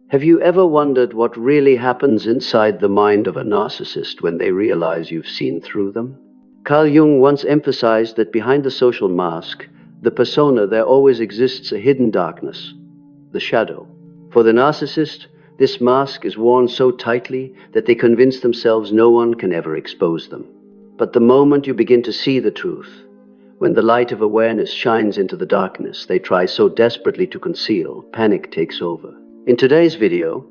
Have you ever wondered what really happens inside the mind of a narcissist when they realize you've seen through them? Carl Jung once emphasized that behind the social mask, the persona, there always exists a hidden darkness, the shadow. For the narcissist, this mask is worn so tightly that they convince themselves no one can ever expose them. But the moment you begin to see the truth, when the light of awareness shines into the darkness they try so desperately to conceal, panic takes over. In today's video,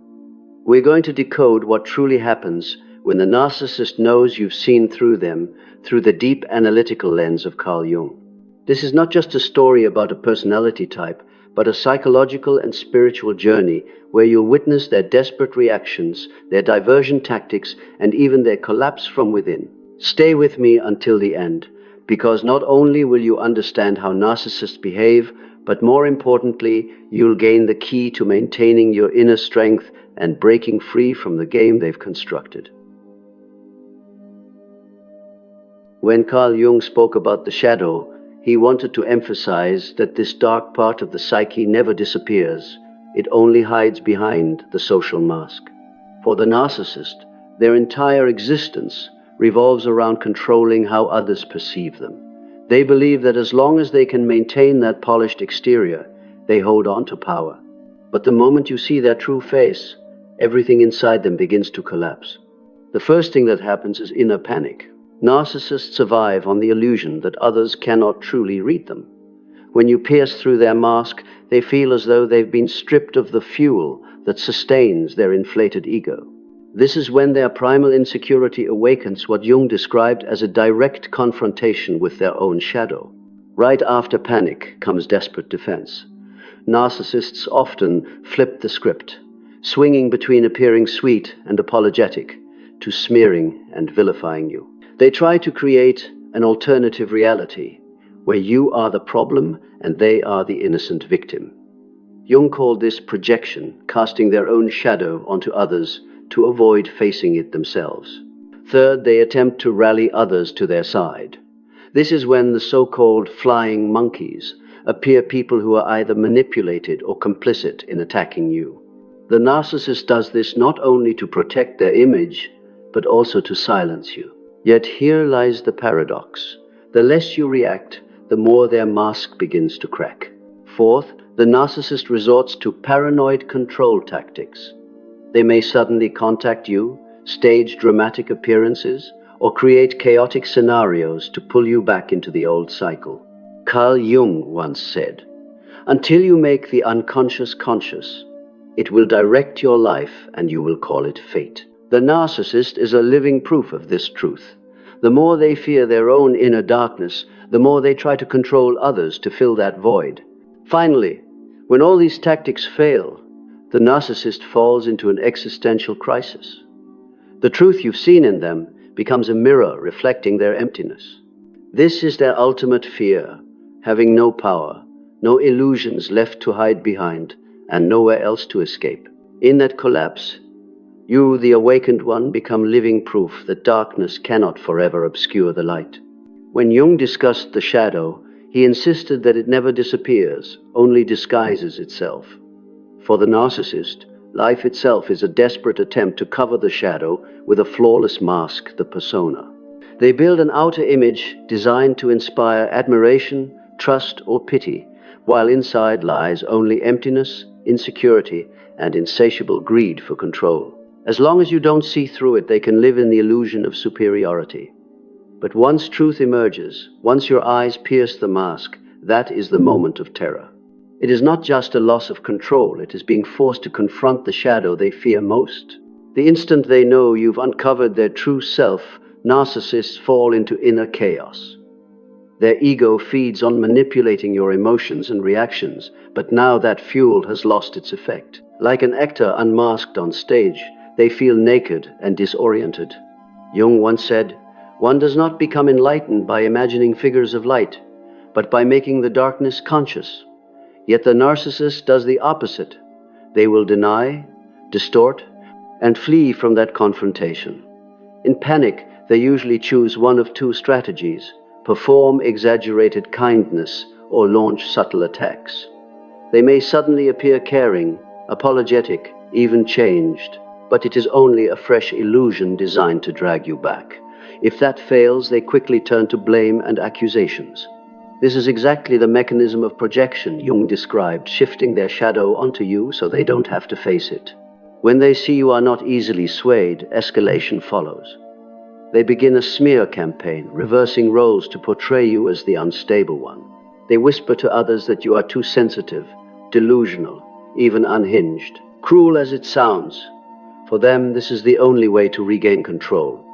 we're going to decode what truly happens when the narcissist knows you've seen through them through the deep analytical lens of Carl Jung. This is not just a story about a personality type, but a psychological and spiritual journey where you'll witness their desperate reactions, their diversion tactics, and even their collapse from within. Stay with me until the end, because not only will you understand how narcissists behave, but more importantly, you'll gain the key to maintaining your inner strength and breaking free from the game they've constructed. When Carl Jung spoke about the shadow, he wanted to emphasize that this dark part of the psyche never disappears. It only hides behind the social mask. For the narcissist, their entire existence revolves around controlling how others perceive them. They believe that as long as they can maintain that polished exterior, they hold on to power. But the moment you see their true face, everything inside them begins to collapse. The first thing that happens is inner panic. Narcissists survive on the illusion that others cannot truly read them. When you pierce through their mask, they feel as though they've been stripped of the fuel that sustains their inflated ego. This is when their primal insecurity awakens what Jung described as a direct confrontation with their own shadow. Right after panic comes desperate defense. Narcissists often flip the script, swinging between appearing sweet and apologetic to smearing and vilifying you. They try to create an alternative reality where you are the problem and they are the innocent victim. Jung called this projection, casting their own shadow onto others to avoid facing it themselves. Third, they attempt to rally others to their side. This is when the so-called flying monkeys appear, people who are either manipulated or complicit in attacking you. The narcissist does this not only to protect their image, but also to silence you. Yet here lies the paradox. The less you react, the more their mask begins to crack. Fourth, the narcissist resorts to paranoid control tactics. They may suddenly contact you, stage dramatic appearances, or create chaotic scenarios to pull you back into the old cycle. Carl Jung once said, "Until you make the unconscious conscious, it will direct your life and you will call it fate." The narcissist is a living proof of this truth. The more they fear their own inner darkness, the more they try to control others to fill that void. Finally, when all these tactics fail, the narcissist falls into an existential crisis. The truth you've seen in them becomes a mirror reflecting their emptiness. This is their ultimate fear, having no power, no illusions left to hide behind, and nowhere else to escape. In that collapse, you, the awakened one, become living proof that darkness cannot forever obscure the light. When Jung discussed the shadow, he insisted that it never disappears, only disguises itself. For the narcissist, life itself is a desperate attempt to cover the shadow with a flawless mask, the persona. They build an outer image designed to inspire admiration, trust, or pity, while inside lies only emptiness, insecurity, and insatiable greed for control. As long as you don't see through it, they can live in the illusion of superiority. But once truth emerges, once your eyes pierce the mask, that is the moment of terror. It is not just a loss of control, it is being forced to confront the shadow they fear most. The instant they know you've uncovered their true self, narcissists fall into inner chaos. Their ego feeds on manipulating your emotions and reactions, but now that fuel has lost its effect. Like an actor unmasked on stage, they feel naked and disoriented. Jung once said, "One does not become enlightened by imagining figures of light, but by making the darkness conscious." Yet the narcissist does the opposite. They will deny, distort, and flee from that confrontation. In panic, they usually choose one of two strategies: perform exaggerated kindness or launch subtle attacks. They may suddenly appear caring, apologetic, even changed. But it is only a fresh illusion designed to drag you back. If that fails, they quickly turn to blame and accusations. This is exactly the mechanism of projection Jung described, shifting their shadow onto you so they don't have to face it. When they see you are not easily swayed, escalation follows. They begin a smear campaign, reversing roles to portray you as the unstable one. They whisper to others that you are too sensitive, delusional, even unhinged. Cruel as it sounds, for them this is the only way to regain control.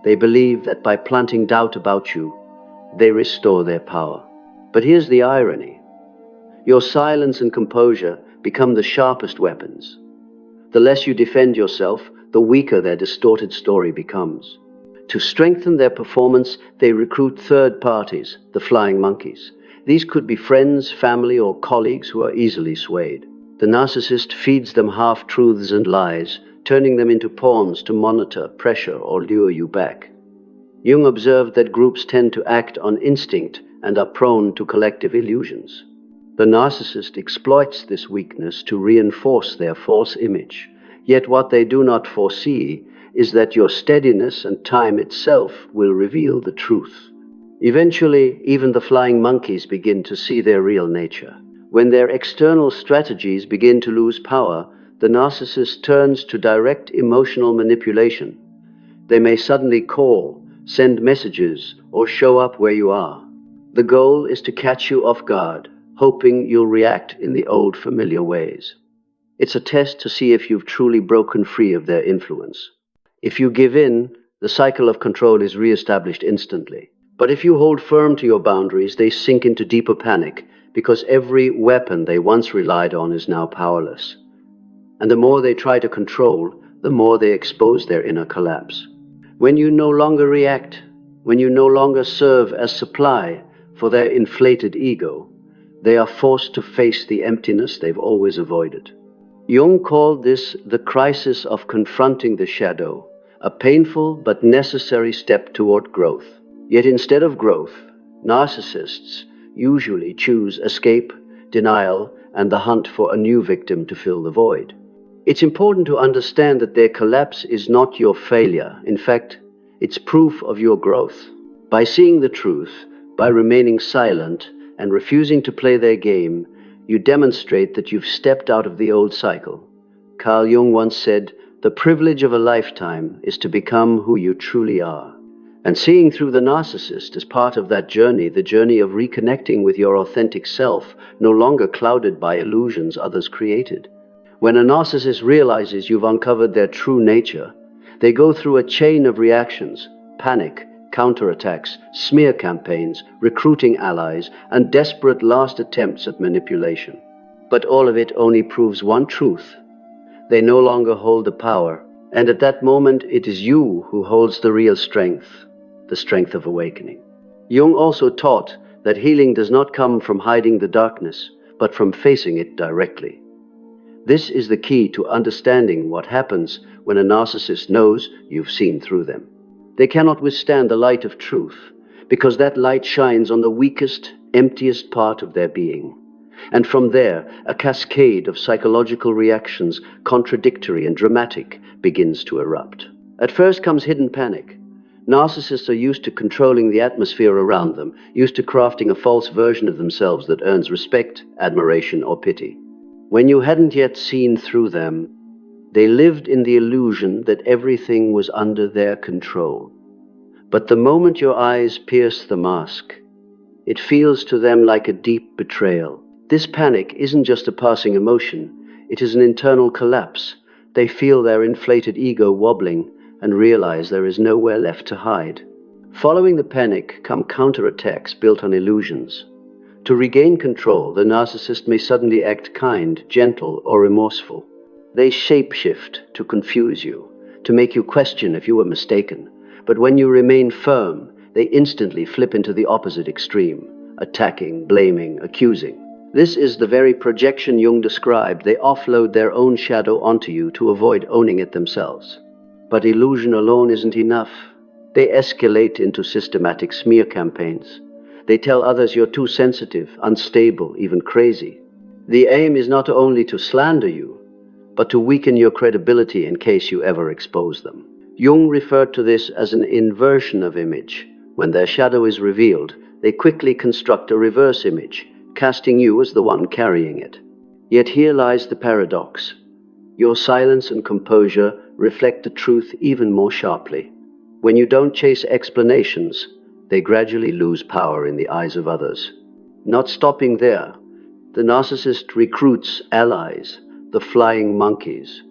They believe that by planting doubt about you, they restore their power. But here's the irony. Your silence and composure become the sharpest weapons. The less you defend yourself, the weaker their distorted story becomes. To strengthen their performance, they recruit third parties, the flying monkeys. These could be friends, family, or colleagues who are easily swayed. The narcissist feeds them half-truths and lies, turning them into pawns to monitor, pressure, or lure you back. Jung observed that groups tend to act on instinct and are prone to collective illusions. The narcissist exploits this weakness to reinforce their false image. Yet what they do not foresee is that your steadiness and time itself will reveal the truth. Eventually, even the flying monkeys begin to see their real nature. When their external strategies begin to lose power, the narcissist turns to direct emotional manipulation. They may suddenly call, send messages, or show up where you are. The goal is to catch you off guard, hoping you'll react in the old familiar ways. It's a test to see if you've truly broken free of their influence. If you give in, the cycle of control is re-established instantly. But if you hold firm to your boundaries, they sink into deeper panic, because every weapon they once relied on is now powerless. And the more they try to control, the more they expose their inner collapse. When you no longer react, when you no longer serve as supply for their inflated ego, they are forced to face the emptiness they've always avoided. Jung called this the crisis of confronting the shadow, a painful but necessary step toward growth. Yet instead of growth, narcissists usually choose escape, denial, and the hunt for a new victim to fill the void. It's important to understand that their collapse is not your failure. In fact, it's proof of your growth. By seeing the truth, by remaining silent, and refusing to play their game, you demonstrate that you've stepped out of the old cycle. Carl Jung once said, "The privilege of a lifetime is to become who you truly are." And seeing through the narcissist is part of that journey, the journey of reconnecting with your authentic self, no longer clouded by illusions others created. When a narcissist realizes you've uncovered their true nature, they go through a chain of reactions: panic, counterattacks, smear campaigns, recruiting allies, and desperate last attempts at manipulation. But all of it only proves one truth: they no longer hold the power, and at that moment it is you who holds the real strength, the strength of awakening. Jung also taught that healing does not come from hiding the darkness, but from facing it directly. This is the key to understanding what happens when a narcissist knows you've seen through them. They cannot withstand the light of truth, because that light shines on the weakest, emptiest part of their being. And from there, a cascade of psychological reactions, contradictory and dramatic, begins to erupt. At first comes hidden panic. Narcissists are used to controlling the atmosphere around them, used to crafting a false version of themselves that earns respect, admiration, or pity. When you hadn't yet seen through them, they lived in the illusion that everything was under their control. But the moment your eyes pierce the mask, it feels to them like a deep betrayal. This panic isn't just a passing emotion, it is an internal collapse. They feel their inflated ego wobbling and realize there is nowhere left to hide. Following the panic come counterattacks built on illusions. To regain control, the narcissist may suddenly act kind, gentle, or remorseful. They shapeshift to confuse you, to make you question if you were mistaken. But when you remain firm, they instantly flip into the opposite extreme, attacking, blaming, accusing. This is the very projection Jung described. They offload their own shadow onto you to avoid owning it themselves. But illusion alone isn't enough. They escalate into systematic smear campaigns. They tell others you're too sensitive, unstable, even crazy. The aim is not only to slander you, but to weaken your credibility in case you ever expose them. Jung referred to this as an inversion of image. When their shadow is revealed, they quickly construct a reverse image, casting you as the one carrying it. Yet here lies the paradox. Your silence and composure reflect the truth even more sharply. When you don't chase explanations, they gradually lose power in the eyes of others. Not stopping there, the narcissist recruits allies, the flying monkeys.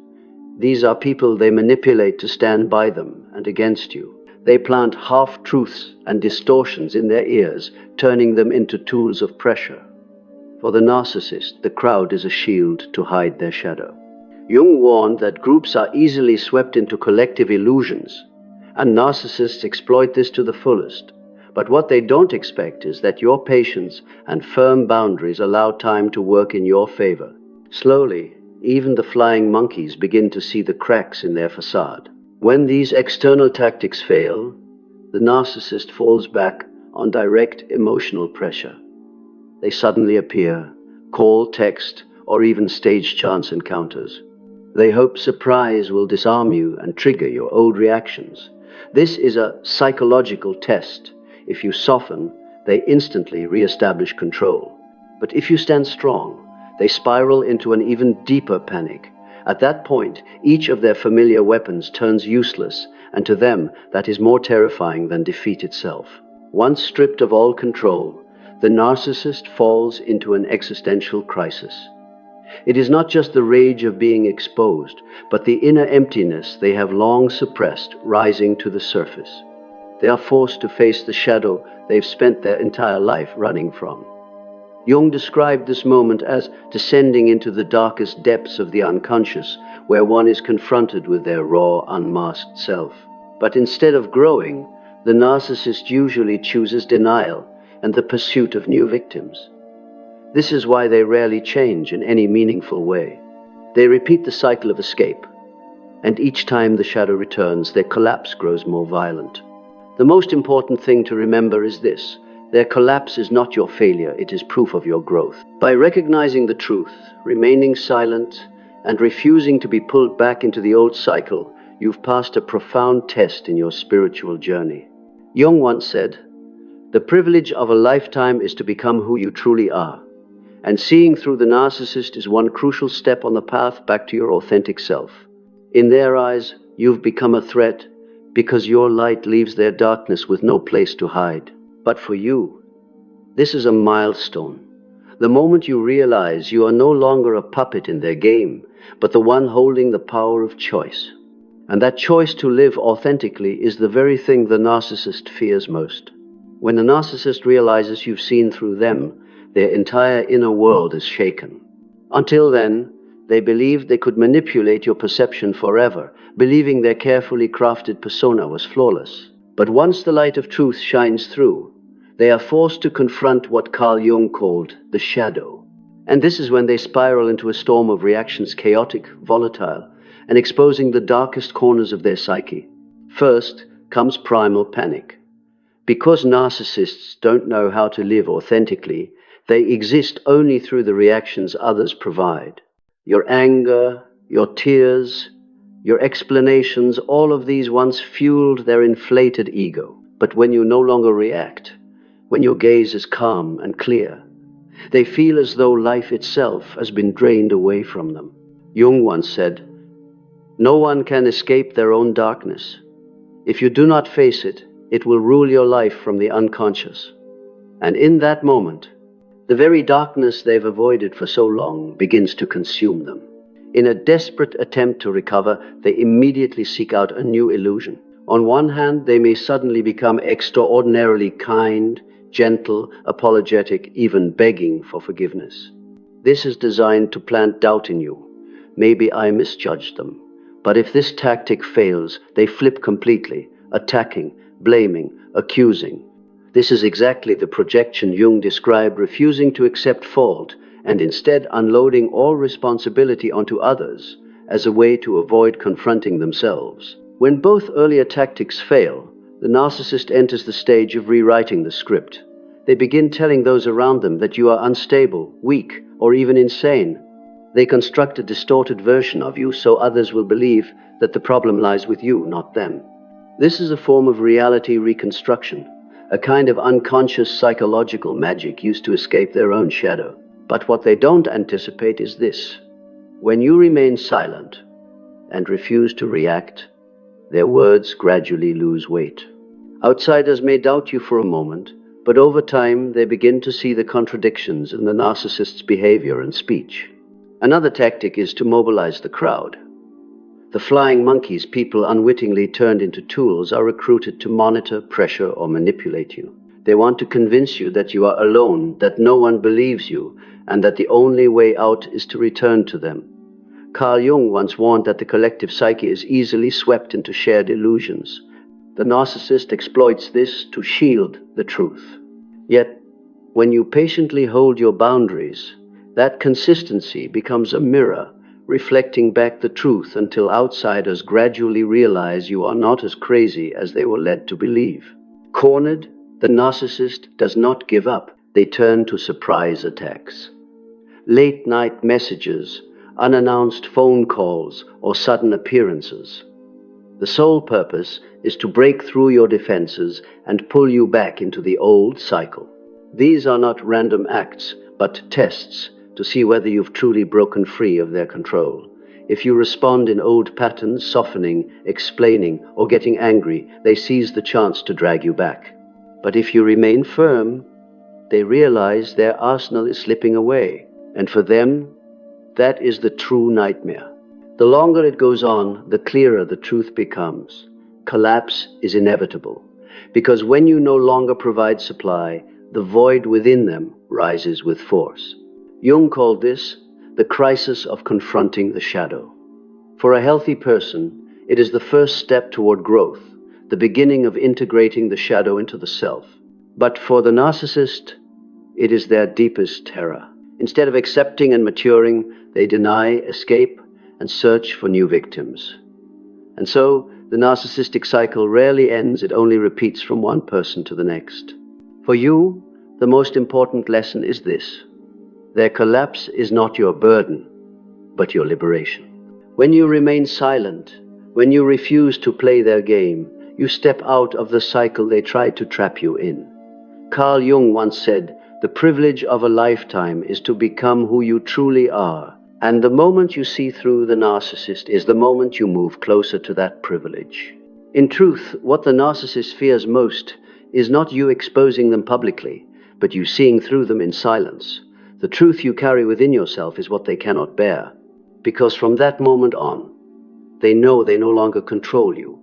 These are people they manipulate to stand by them and against you. They plant half-truths and distortions in their ears, turning them into tools of pressure. For the narcissist, the crowd is a shield to hide their shadow. Jung warned that groups are easily swept into collective illusions, and narcissists exploit this to the fullest. But what they don't expect is that your patience and firm boundaries allow time to work in your favor. Slowly, even the flying monkeys begin to see the cracks in their facade. When these external tactics fail, the narcissist falls back on direct emotional pressure. They suddenly appear, call, text, or even stage chance encounters. They hope surprise will disarm you and trigger your old reactions. This is a psychological test. If you soften, they instantly re-establish control. But if you stand strong, they spiral into an even deeper panic. At that point, each of their familiar weapons turns useless, and to them, that is more terrifying than defeat itself. Once stripped of all control, the narcissist falls into an existential crisis. It is not just the rage of being exposed, but the inner emptiness they have long suppressed rising to the surface. They are forced to face the shadow they've spent their entire life running from. Jung described this moment as descending into the darkest depths of the unconscious, where one is confronted with their raw, unmasked self. But instead of growing, the narcissist usually chooses denial and the pursuit of new victims. This is why they rarely change in any meaningful way. They repeat the cycle of escape, and each time the shadow returns, their collapse grows more violent. The most important thing to remember is this: their collapse is not your failure, it is proof of your growth. By recognizing the truth, remaining silent, and refusing to be pulled back into the old cycle, you've passed a profound test in your spiritual journey. Jung once said, "The privilege of a lifetime is to become who you truly are. And seeing through the narcissist is one crucial step on the path back to your authentic self. In their eyes, you've become a threat because your light leaves their darkness with no place to hide. But for you, this is a milestone. The moment you realize you are no longer a puppet in their game, but the one holding the power of choice. And that choice to live authentically is the very thing the narcissist fears most. When a narcissist realizes you've seen through them, their entire inner world is shaken. Until then, they believed they could manipulate your perception forever, believing their carefully crafted persona was flawless. But once the light of truth shines through, they are forced to confront what Carl Jung called the shadow. And this is when they spiral into a storm of reactions, chaotic, volatile, and exposing the darkest corners of their psyche. First comes primal panic. Because narcissists don't know how to live authentically, they exist only through the reactions others provide. Your anger, your tears, your explanations, all of these once fueled their inflated ego. But when you no longer react, when your gaze is calm and clear, they feel as though life itself has been drained away from them. Jung once said, "No one can escape their own darkness. If you do not face it, it will rule your life from the unconscious." And in that moment, the very darkness they've avoided for so long begins to consume them. In a desperate attempt to recover, they immediately seek out a new illusion. On one hand, they may suddenly become extraordinarily kind, gentle, apologetic, even begging for forgiveness. This is designed to plant doubt in you. Maybe I misjudged them. But if this tactic fails, they flip completely, attacking, blaming, accusing. This is exactly the projection Jung described, refusing to accept fault and instead unloading all responsibility onto others as a way to avoid confronting themselves. When both earlier tactics fail, the narcissist enters the stage of rewriting the script. They begin telling those around them that you are unstable, weak, or even insane. They construct a distorted version of you so others will believe that the problem lies with you, not them. This is a form of reality reconstruction, a kind of unconscious psychological magic used to escape their own shadow. But what they don't anticipate is this: when you remain silent and refuse to react, their words gradually lose weight. Outsiders may doubt you for a moment, but over time they begin to see the contradictions in the narcissist's behavior and speech. Another tactic is to mobilize the crowd. The flying monkeys people unwittingly turned into tools are recruited to monitor, pressure, or manipulate you. They want to convince you that you are alone, that no one believes you, and that the only way out is to return to them. Carl Jung once warned that the collective psyche is easily swept into shared illusions. The narcissist exploits this to shield the truth. Yet, when you patiently hold your boundaries, that consistency becomes a mirror, reflecting back the truth until outsiders gradually realize you are not as crazy as they were led to believe. Cornered, the narcissist does not give up. They turn to surprise attacks. Late-night messages, unannounced phone calls, or sudden appearances. The sole purpose is to break through your defenses and pull you back into the old cycle. These are not random acts, but tests to see whether you've truly broken free of their control. If you respond in old patterns, softening, explaining, or getting angry, they seize the chance to drag you back. But if you remain firm, they realize their arsenal is slipping away, and for them, that is the true nightmare. The longer it goes on, the clearer the truth becomes. Collapse is inevitable, because when you no longer provide supply, the void within them rises with force. Jung called this the crisis of confronting the shadow. For a healthy person, it is the first step toward growth, the beginning of integrating the shadow into the self. But for the narcissist, it is their deepest terror. Instead of accepting and maturing, they deny, escape, and search for new victims. And so, the narcissistic cycle rarely ends, it only repeats from one person to the next. For you, the most important lesson is this: their collapse is not your burden, but your liberation. When you remain silent, when you refuse to play their game, you step out of the cycle they tried to trap you in. Carl Jung once said, "The privilege of a lifetime is to become who you truly are." And the moment you see through the narcissist is the moment you move closer to that privilege. In truth, what the narcissist fears most is not you exposing them publicly, but you seeing through them in silence. The truth you carry within yourself is what they cannot bear, because from that moment on, they know they no longer control you.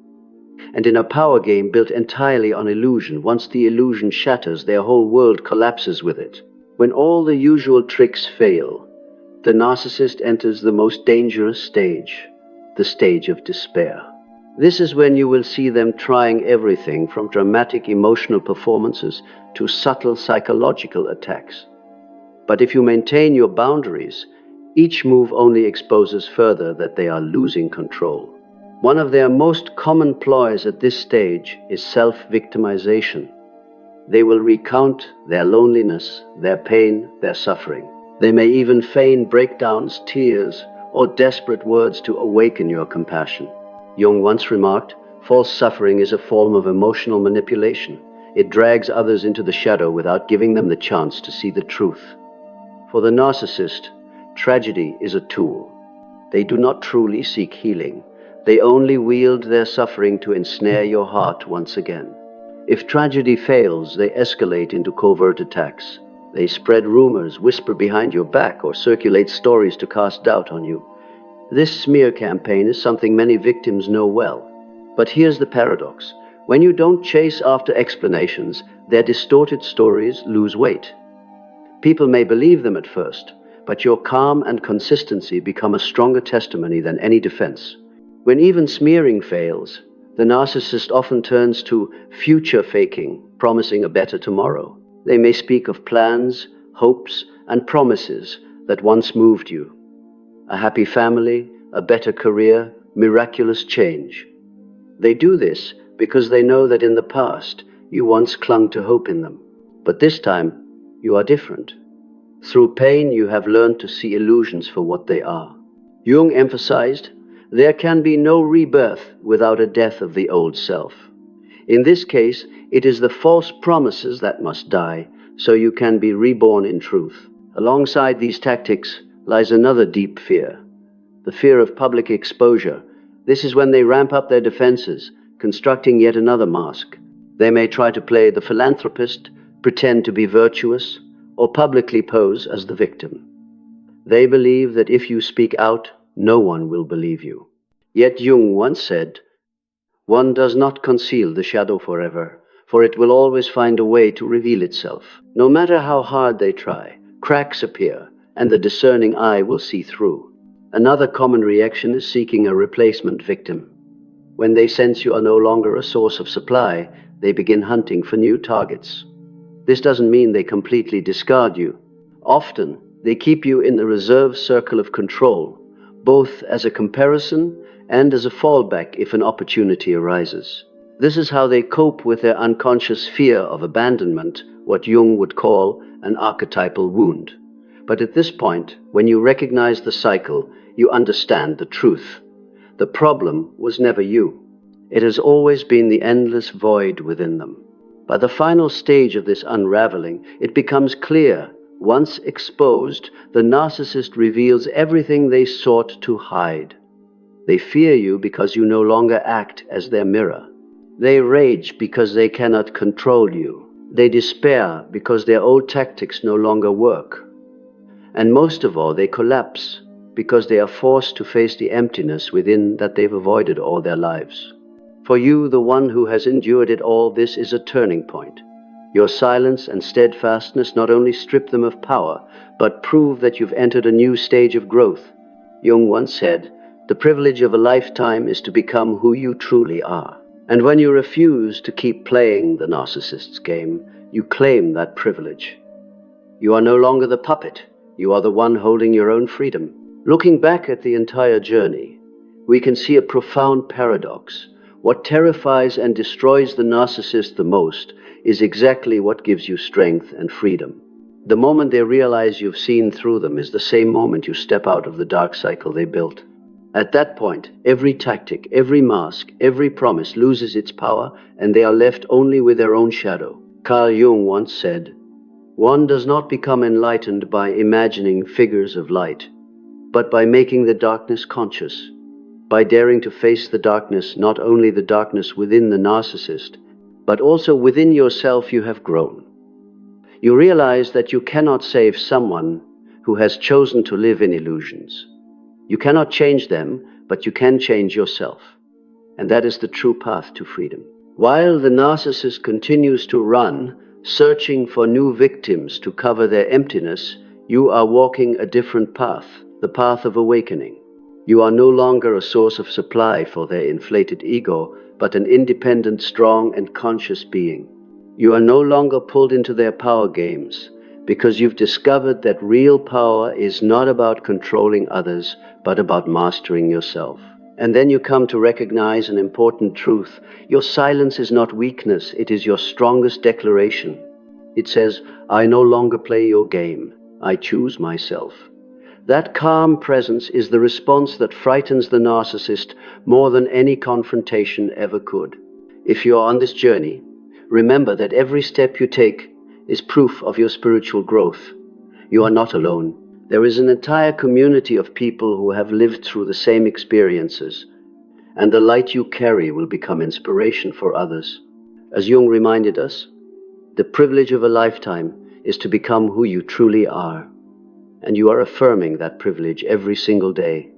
And in a power game built entirely on illusion, once the illusion shatters, their whole world collapses with it. When all the usual tricks fail, the narcissist enters the most dangerous stage, the stage of despair. This is when you will see them trying everything from dramatic emotional performances to subtle psychological attacks. But if you maintain your boundaries, each move only exposes further that they are losing control. One of their most common ploys at this stage is self-victimization. They will recount their loneliness, their pain, their suffering. They may even feign breakdowns, tears, or desperate words to awaken your compassion. Jung once remarked, "False suffering is a form of emotional manipulation. It drags others into the shadow without giving them the chance to see the truth." For the narcissist, tragedy is a tool. They do not truly seek healing. They only wield their suffering to ensnare your heart once again. If tragedy fails, they escalate into covert attacks. They spread rumors, whisper behind your back, or circulate stories to cast doubt on you. This smear campaign is something many victims know well. But here's the paradox. When you don't chase after explanations, their distorted stories lose weight. People may believe them at first, but your calm and consistency become a stronger testimony than any defense. When even smearing fails, the narcissist often turns to future faking, promising a better tomorrow. They may speak of plans, hopes, and promises that once moved you. A happy family, a better career, miraculous change. They do this because they know that in the past you once clung to hope in them. But this time, you are different. Through pain, you have learned to see illusions for what they are. Jung emphasized, there can be no rebirth without a death of the old self. In this case, it is the false promises that must die, so you can be reborn in truth. Alongside these tactics lies another deep fear, the fear of public exposure. This is when they ramp up their defenses, constructing yet another mask. They may try to play the philanthropist, pretend to be virtuous, or publicly pose as the victim. They believe that if you speak out, no one will believe you. Yet Jung once said, one does not conceal the shadow forever, for it will always find a way to reveal itself. No matter how hard they try, cracks appear, and the discerning eye will see through. Another common reaction is seeking a replacement victim. When they sense you are no longer a source of supply, they begin hunting for new targets. This doesn't mean they completely discard you. Often, they keep you in the reserve circle of control, both as a comparison and as a fallback if an opportunity arises. This is how they cope with their unconscious fear of abandonment, what Jung would call an archetypal wound. But at this point, when you recognize the cycle, you understand the truth. The problem was never you. It has always been the endless void within them. By the final stage of this unraveling, it becomes clear, once exposed, the narcissist reveals everything they sought to hide. They fear you because you no longer act as their mirror. They rage because they cannot control you. They despair because their old tactics no longer work. And most of all, they collapse because they are forced to face the emptiness within that they've avoided all their lives. For you, the one who has endured it all, this is a turning point. Your silence and steadfastness not only strip them of power, but prove that you've entered a new stage of growth. Jung once said, the privilege of a lifetime is to become who you truly are. And when you refuse to keep playing the narcissist's game, you claim that privilege. You are no longer the puppet. You are the one holding your own freedom. Looking back at the entire journey, we can see a profound paradox. What terrifies and destroys the narcissist the most is exactly what gives you strength and freedom. The moment they realize you've seen through them is the same moment you step out of the dark cycle they built. At that point, every tactic, every mask, every promise loses its power, and they are left only with their own shadow. Carl Jung once said, one does not become enlightened by imagining figures of light, but by making the darkness conscious, by daring to face the darkness, not only the darkness within the narcissist, but also within yourself. You have grown. You realize that you cannot save someone who has chosen to live in illusions. You cannot change them, but you can change yourself. And that is the true path to freedom. While the narcissist continues to run, searching for new victims to cover their emptiness, you are walking a different path, the path of awakening. You are no longer a source of supply for their inflated ego, but an independent, strong, and conscious being. You are no longer pulled into their power games, because you've discovered that real power is not about controlling others, but about mastering yourself. And then you come to recognize an important truth. Your silence is not weakness, it is your strongest declaration. It says, I no longer play your game, I choose myself. That calm presence is the response that frightens the narcissist more than any confrontation ever could. If you are on this journey, remember that every step you take is proof of your spiritual growth. You are not alone. There is an entire community of people who have lived through the same experiences, and the light you carry will become inspiration for others. As Jung reminded us, the privilege of a lifetime is to become who you truly are, and you are affirming that privilege every single day.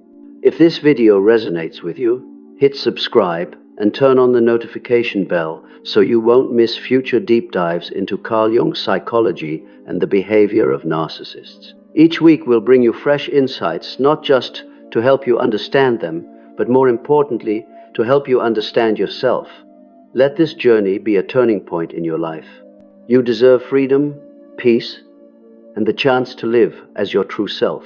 If this video resonates with you, hit subscribe and turn on the notification bell so you won't miss future deep dives into Carl Jung's psychology and the behavior of narcissists. Each week we'll bring you fresh insights, not just to help you understand them, but more importantly, to help you understand yourself. Let this journey be a turning point in your life. You deserve freedom, peace, and the chance to live as your true self.